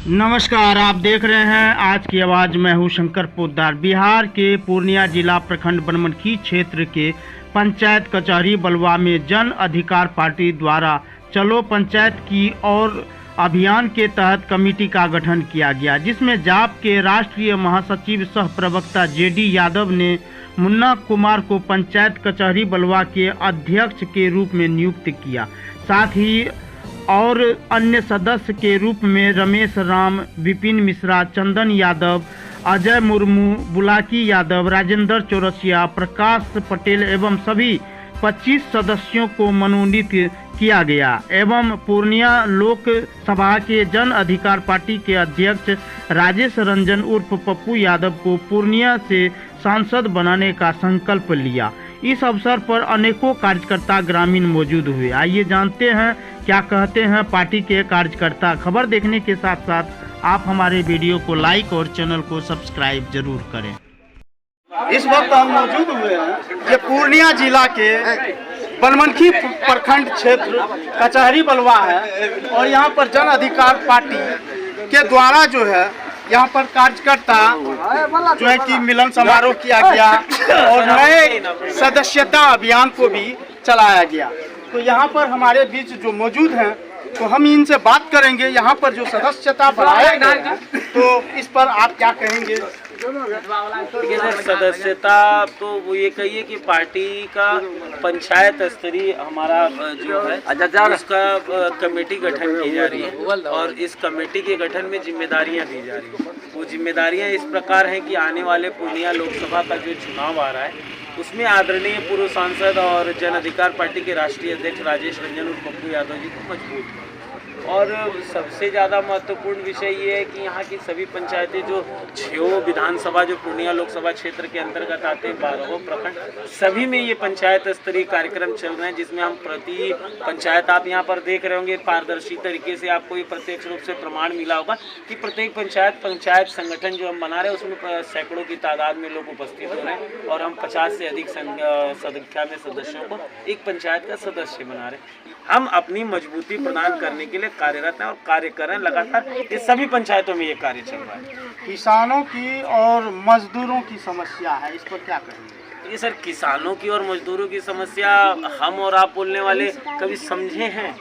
नमस्कार, आप देख रहे हैं आज की आवाज़। मैं हूं शंकर पोद्दार। बिहार के पूर्णिया जिला प्रखंड बनमनखी क्षेत्र के पंचायत कचहरी बलवा में जन अधिकार पार्टी द्वारा चलो पंचायत की और अभियान के तहत कमेटी का गठन किया गया, जिसमें जाप के राष्ट्रीय महासचिव सह प्रवक्ता जेडी यादव ने मुन्ना कुमार को पंचायत कचहरी बलवा के अध्यक्ष के रूप में नियुक्त किया। साथ ही और अन्य सदस्य के रूप में रमेश राम, विपिन मिश्रा, चंदन यादव, अजय मुर्मू, बुलाकी यादव, राजेंद्र चौरसिया, प्रकाश पटेल एवं सभी 25 सदस्यों को मनोनीत किया गया एवं पूर्णिया लोकसभा के जन अधिकार पार्टी के अध्यक्ष राजेश रंजन उर्फ पप्पू यादव को पूर्णिया से सांसद बनाने का संकल्प लिया। इस अवसर पर अनेकों कार्यकर्ता ग्रामीण मौजूद हुए। आइए जानते हैं क्या कहते हैं पार्टी के कार्यकर्ता। खबर देखने के साथ साथ आप हमारे वीडियो को लाइक और चैनल को सब्सक्राइब जरूर करें। इस वक्त हम मौजूद हुए हैं ये पूर्णिया जिला के बनमनखी प्रखंड क्षेत्र कचहरी बलवा है और यहाँ पर जन अधिकार पार्टी के द्वारा जो है यहाँ पर कार्यकर्ता जो है कि मिलन समारोह किया गया और नए सदस्यता अभियान को भी चलाया गया। तो यहाँ पर हमारे बीच जो मौजूद हैं तो हम इनसे बात करेंगे। यहाँ पर जो सदस्यता बढ़ाया गया है तो इस पर आप क्या कहेंगे? देखिए सर, सदस्यता तो वो ये कहिए कि पार्टी का पंचायत स्तरीय हमारा जो है उसका कमेटी गठन की जा रही है और इस कमेटी के गठन में जिम्मेदारियां दी जा रही हैं। वो जिम्मेदारियां इस प्रकार हैं कि आने वाले पूर्णिया लोकसभा का जो चुनाव आ रहा है उसमें आदरणीय पूर्व सांसद और जन अधिकार पार्टी के राष्ट्रीय अध्यक्ष राजेश रंजन और पप्पू यादव जी को मजबूत है। और सबसे ज़्यादा महत्वपूर्ण विषय ये है कि यहाँ की सभी पंचायतें जो 6 विधानसभा जो पूर्णिया लोकसभा क्षेत्र के अंतर्गत आते हैं, 12 प्रखंड, सभी में ये पंचायत स्तरीय कार्यक्रम चल रहे हैं, जिसमें हम प्रति पंचायत आप यहाँ पर देख रहे होंगे पारदर्शी तरीके से आपको ये प्रत्यक्ष रूप से प्रमाण मिला होगा कि प्रत्येक पंचायत संगठन जो हम बना रहे हैं उसमें सैकड़ों की तादाद में लोग उपस्थित हो रहे हैं और हम 50 से अधिक संख्या में सदस्यों को एक पंचायत का सदस्य बना रहे हैं। हम अपनी मजबूती प्रदान करने के लिए कार्यरत हैं और कार्य कर रहे हैं लगातार। ये सभी पंचायतों में ये कार्य चल रहा है। किसानों की और मजदूरों की समस्या है, इस पर क्या कहेंगे? ये सर, किसानों की और मजदूरों की समस्या हम और आप बोलने वाले कभी समझे हैं?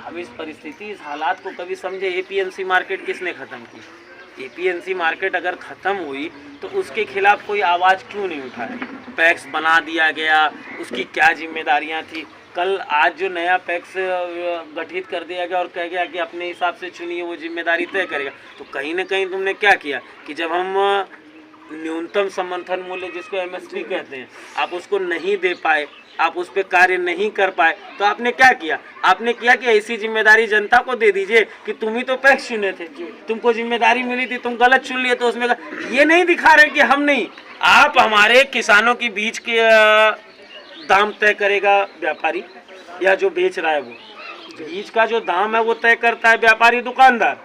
हम इस परिस्थिति, इस हालात को कभी समझे? एपीएमसी मार्केट किसने ख़त्म की? एपीएमसी मार्केट अगर ख़त्म हुई तो उसके खिलाफ कोई आवाज़ क्यों नहीं उठाया? पैक्स बना दिया गया, उसकी क्या जिम्मेदारियाँ थी? कल आज जो नया पैक्स गठित कर दिया गया और कह गया कि अपने हिसाब से चुनिए, वो जिम्मेदारी तय करेगा। तो कहीं ना कहीं तुमने क्या किया कि जब हम न्यूनतम समर्थन मूल्य जिसको एमएसपी कहते हैं आप उसको नहीं दे पाए, आप उस पर कार्य नहीं कर पाए, तो आपने क्या किया? आपने किया कि ऐसी जिम्मेदारी जनता को दे दीजिए कि तुम ही तो पैक्स चुने थे, तुमको जिम्मेदारी मिली थी, तुम गलत चुन लिए। तो उसमें ये नहीं दिखा रहे कि हम नहीं, आप हमारे किसानों के बीच के दाम तय करेगा व्यापारी या जो बेच रहा है वो, बीज का जो दाम है वो तय करता है व्यापारी दुकानदार,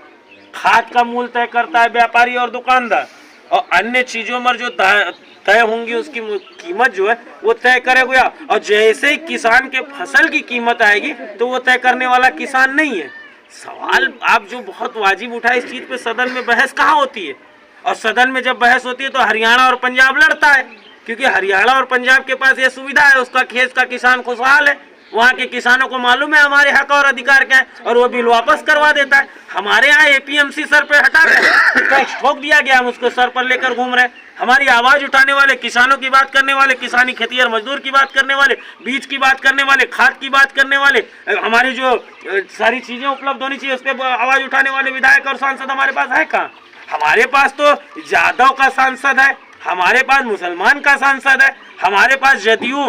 खाद का मूल्य तय करता है व्यापारी और दुकानदार, और अन्य चीजों में जो तय होंगी उसकी कीमत जो है वो तय करेगा। और जैसे ही किसान के फसल की कीमत आएगी तो वो तय करने वाला किसान नहीं है। सवाल आप जो बहुत वाजिब उठाए, इस चीज पे सदन में बहस कहाँ होती है? और सदन में जब बहस होती है तो हरियाणा और पंजाब लड़ता है, क्योंकि हरियाणा और पंजाब के पास ये सुविधा है, उसका खेत का किसान खुशहाल है, वहाँ के किसानों को मालूम है हमारे हक और अधिकार क्या है और वो बिल वापस करवा देता है। हमारे यहाँ एपीएमसी सर पे हटा रहे, टैक्स ठोक दिया गया, हम उसको सर पर लेकर घूम रहे। हमारी आवाज उठाने वाले, किसानों की बात करने वाले, किसानी खेती और मजदूर की बात करने वाले, बीज की बात करने वाले, खाद की बात करने वाले, हमारी जो सारी चीजें उपलब्ध होनी चाहिए उस पर आवाज उठाने वाले विधायक और सांसद हमारे पास है कहाँ? हमारे पास तो यादव का सांसद है, हमारे पास मुसलमान का सांसद है, हमारे पास जदयू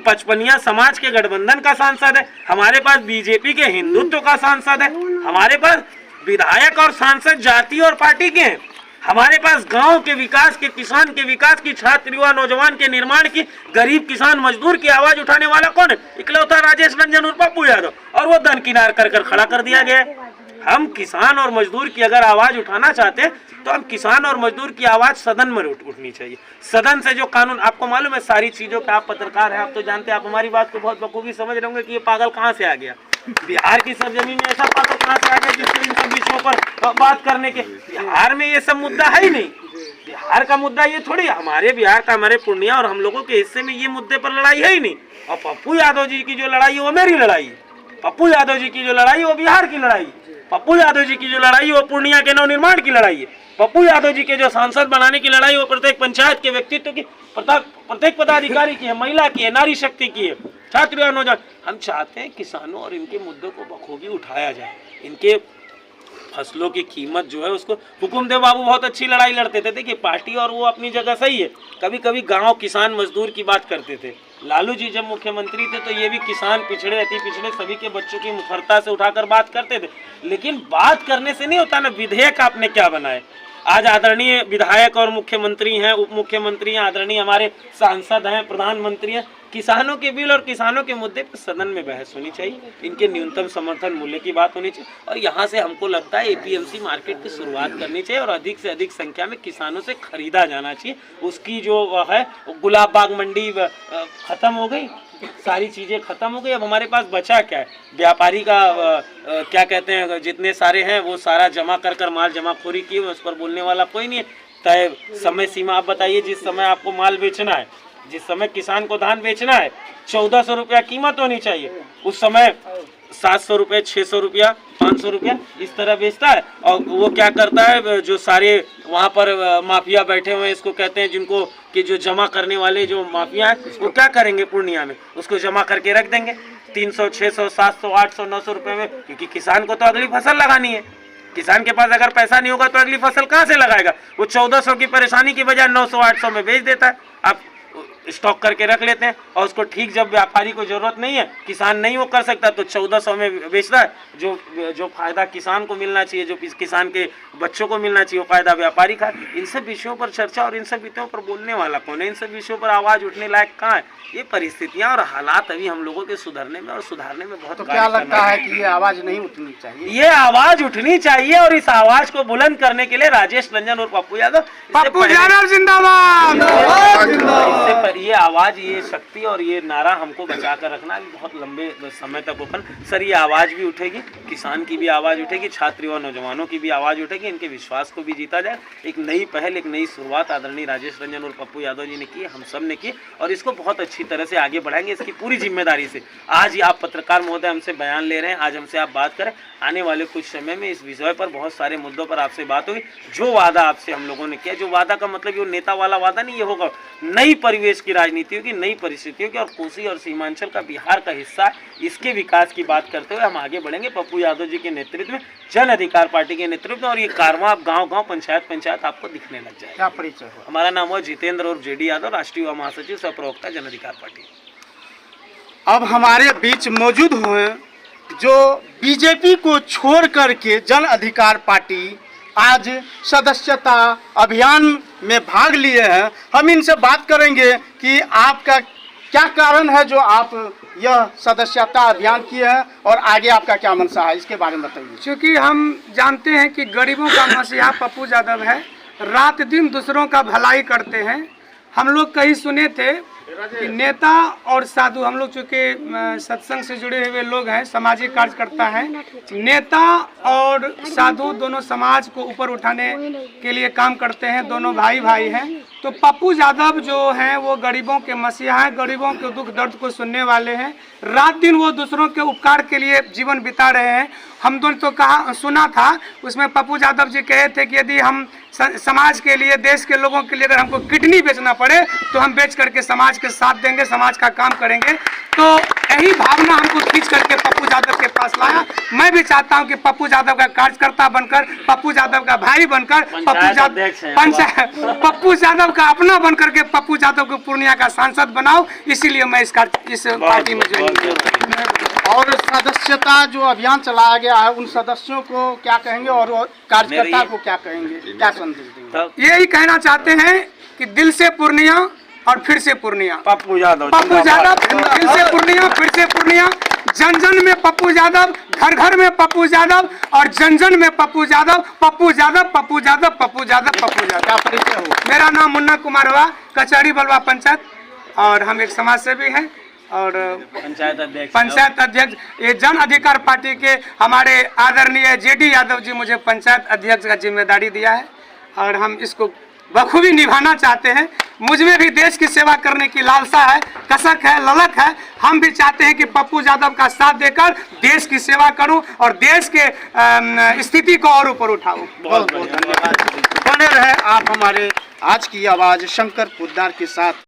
पचपनिया समाज के गठबंधन का सांसद है, हमारे पास बीजेपी के हिंदुत्व का सांसद है, हमारे पास विधायक और सांसद जाति और पार्टी के हैं, हमारे पास गांव के विकास के, किसान के विकास की, छात्र युवा नौजवान के निर्माण की, गरीब किसान मजदूर की आवाज उठाने वाला कौन है? इकलौता राजेश रंजन और पप्पू यादव, और वो दरकिनार कर खड़ा कर दिया गया है। हम किसान और मजदूर की अगर आवाज उठाना चाहते हैं तो हम किसान और मजदूर की आवाज सदन में उठनी चाहिए। सदन से जो कानून, आपको मालूम है सारी चीजों का, आप पत्रकार हैं, आप तो जानते हैं, आप हमारी बात को बहुत बखूबी समझ रहे होंगे कि ये पागल कहाँ से आ गया। बिहार की सरजमी में ऐसा पात्र कहाँ से आ गया जिससे इन सब विषयों पर बात करने के? बिहार में ये सब मुद्दा है ही नहीं। बिहार का मुद्दा ये थोड़ी, हमारे बिहार का, हमारे पूर्णिया और हम लोगों के हिस्से में ये मुद्दे पर लड़ाई है ही नहीं। और पप्पू यादव जी की जो लड़ाई है वो मेरी लड़ाई है। पप्पू यादव जी की जो लड़ाई है वो बिहार की लड़ाई है। पप्पू यादव जी की जो लड़ाई है वो पूर्णिया के नवनिर्माण की लड़ाई है। पप्पू यादव जी के जो सांसद बनाने की लड़ाई है वो प्रत्येक पंचायत के व्यक्तित्व की, प्रत्येक पदाधिकारी की है, महिला की है, नारी शक्ति की है, छात्र और नौजवान। हम चाहते हैं किसानों और इनके मुद्दों को बखूबी उठाया जाए। इनके फसलों की कीमत जो है उसको, हुकुमदेव बाबू बहुत अच्छी लड़ाई लड़ते थे। देखिए पार्टी और वो अपनी जगह सही है, कभी कभी गांव किसान मजदूर की बात करते थे। लालू जी जब मुख्यमंत्री थे तो ये भी किसान, पिछड़े, अति पिछड़े सभी के बच्चों की मुखरता से उठाकर बात करते थे। लेकिन बात करने से नहीं होता ना, विधेयक आपने क्या बनाए। आज आदरणीय विधायक और मुख्यमंत्री हैं, उप मुख्यमंत्री हैं, आदरणीय हमारे सांसद हैं, प्रधानमंत्री हैं। किसानों के बिल और किसानों के मुद्दे पर सदन में बहस होनी चाहिए, इनके न्यूनतम समर्थन मूल्य की बात होनी चाहिए। और यहाँ से हमको लगता है एपीएमसी मार्केट की शुरुआत करनी चाहिए और अधिक से अधिक संख्या में किसानों से खरीदा जाना चाहिए। उसकी जो है गुलाब बाग मंडी खत्म हो गई, सारी चीज़ें खत्म हो गई। अब हमारे पास बचा क्या है? व्यापारी का क्या कहते हैं, जितने सारे हैं वो सारा जमा कर माल जमाखोरी की, उस पर बोलने वाला कोई नहीं है। तय समय सीमा आप बताइए, जिस समय आपको माल बेचना है, जिस समय किसान को धान बेचना है, 1400 रुपया कीमत होनी चाहिए। उस समय 700 रुपये, 600 रुपया, 500 रुपया इस तरह बेचता है। और वो क्या करता है, जो सारे वहाँ पर माफिया बैठे हुए हैं, इसको कहते हैं, जिनको कि जो जमा करने वाले जो माफिया हैं, वो क्या करेंगे पूर्णिया में, उसको जमा करके रख देंगे 300, 600, 700, 800, 900 रुपये में। क्योंकि किसान को तो अगली फसल लगानी है। किसान के पास अगर पैसा नहीं होगा तो अगली फसल कहाँ से लगाएगा? वो 1400 की परेशानी की बजाय 900, 800 में बेच देता है। आप स्टॉक करके रख लेते हैं और उसको ठीक जब व्यापारी को जरूरत नहीं है, किसान नहीं वो कर सकता, तो 1400 में बेचता है। जो फायदा किसान को मिलना चाहिए, जो किसान के बच्चों को मिलना चाहिए, वो फायदा व्यापारी का। इन सब विषयों पर चर्चा और इन सब विषयों पर बोलने वाला कौन है? इन सब विषयों पर आवाज उठने लायक कहाँ है? ये परिस्थितियां और हालात अभी हम लोगों के सुधरने में और सुधारने में बहुत। तो क्या लगता है कि ये आवाज नहीं उठनी चाहिए? ये आवाज उठनी चाहिए और इस आवाज को बुलंद करने के लिए राजेश रंजन और पप्पू यादव जिंदाबाद। ये आवाज, ये शक्ति और ये नारा हमको बचा कर रखना है बहुत लंबे समय तक ओपन। सर ये आवाज भी उठेगी, किसान की भी आवाज उठेगी, छात्र और नौजवानों की भी आवाज उठेगी। इनके विश्वास को भी जीता जाए। एक नई पहल, एक नई शुरुआत आदरणीय राजेश रंजन और पप्पू यादव जी ने की, हम सब ने की और इसको बहुत अच्छी तरह से आगे बढ़ाएंगे। इसकी पूरी जिम्मेदारी से आज ही आप पत्रकार महोदय हमसे बयान ले रहे हैं, आज हमसे आप बात करें। आने वाले कुछ समय में इस विषय पर बहुत सारे मुद्दों पर आपसे बात होगी। जो वादा आपसे हम लोगों ने किया, जो वादा का मतलब ये नेता वाला वादा नहीं, ये होगा नई परिवेश की राजनीति होगी, नई परिस्थितियों की, और कोसी और सीमांचल का बिहार का हिस्सा है, इसके विकास की बात करते हुए हम आगे बढ़ेंगे। पप्पू यादव जी के नेतृत्व में, जन अधिकार पार्टी के नेतृत्व में, और ये कारवां अब गाँव-गाँव, पंचायत आपको दिखने लग जाए। क्या परिचय हो? हमारा नाम है जितेंद्र और जेडी यादव, राष्ट्रीय युवा महासचिव, सह प्रवक्ता, जन अधिकार पार्टी। अब हमारे बीच मौजूद हुए जो बीजेपी को छोड़ करके जन अधिकार पार्टी आज सदस्यता अभियान में भाग लिए हैं। हम इनसे बात करेंगे कि आपका क्या कारण है जो आप यह सदस्यता अभियान किए हैं और आगे आपका क्या मंशा है, इसके बारे में बताइए। क्योंकि हम जानते हैं कि गरीबों का मसीहा पप्पू यादव है, रात दिन दूसरों का भलाई करते हैं। हम लोग कहीं सुने थे कि नेता और साधु, हम लोग चूँकि सत्संग से जुड़े हुए लोग हैं, सामाजिक कार्यकर्ता हैं, नेता और साधु दोनों समाज को ऊपर उठाने के लिए काम करते हैं, दोनों भाई भाई हैं। तो पप्पू यादव जो हैं वो गरीबों के मसीहा हैं, गरीबों के दुख दर्द को सुनने वाले हैं, रात दिन वो दूसरों के उपकार के लिए जीवन बिता रहे हैं। हम दोनों तो सुना था उसमें पप्पू यादव जी कहे थे कि यदि हम समाज के लिए, देश के लोगों के लिए अगर हमको किडनी बेचना पड़े तो हम बेच करके समाज के साथ देंगे, समाज का काम करेंगे। तो यही भावना हमको खींच करके पप्पू यादव के पास लाया। मैं भी चाहता हूं कि पप्पू यादव का कार्यकर्ता बनकर, पप्पू यादव का भाई बनकर, पप्पू यादव का अपना बनकर के पप्पू यादव को पूर्णिया का सांसद बनाओ। इसीलिए मैं इस पार्टी में ज्वाइन किया। और सदस्यता जो अभियान चलाया गया है, उन सदस्यों को क्या कहेंगे और कार्यकर्ता को क्या कहेंगे, क्या संदेश देंगे? यही कहना चाहते हैं कि दिल से पूर्णिया और फिर से पूर्णिया। पप्पू यादव दिल से पूर्णिया, फिर से पूर्णिया। जन जन में पप्पू यादव, घर घर में पप्पू यादव और जन जन में पप्पू यादव, पप्पू यादव, पप्पू यादव, पप्पू यादव, पप्पू यादव। क्या परिचय हो? मेरा नाम मुन्ना कुमार हुआ, कचहरी बलवा पंचायत, और हम एक समाज सेवी हैं। और पंचायत अध्यक्ष ये जन अधिकार पार्टी के हमारे आदरणीय जेडी यादव जी मुझे पंचायत अध्यक्ष का जिम्मेदारी दिया है और हम इसको बखूबी निभाना चाहते हैं। मुझ में भी देश की सेवा करने की लालसा है, कसक है, ललक है। हम भी चाहते हैं कि पप्पू यादव का साथ देकर देश की सेवा करूं और देश के स्थिति को और ऊपर उठाऊं। बहुत बहुत धन्यवाद। बने रहे आप हमारे आज की आवाज शंकर पोद्दार के साथ।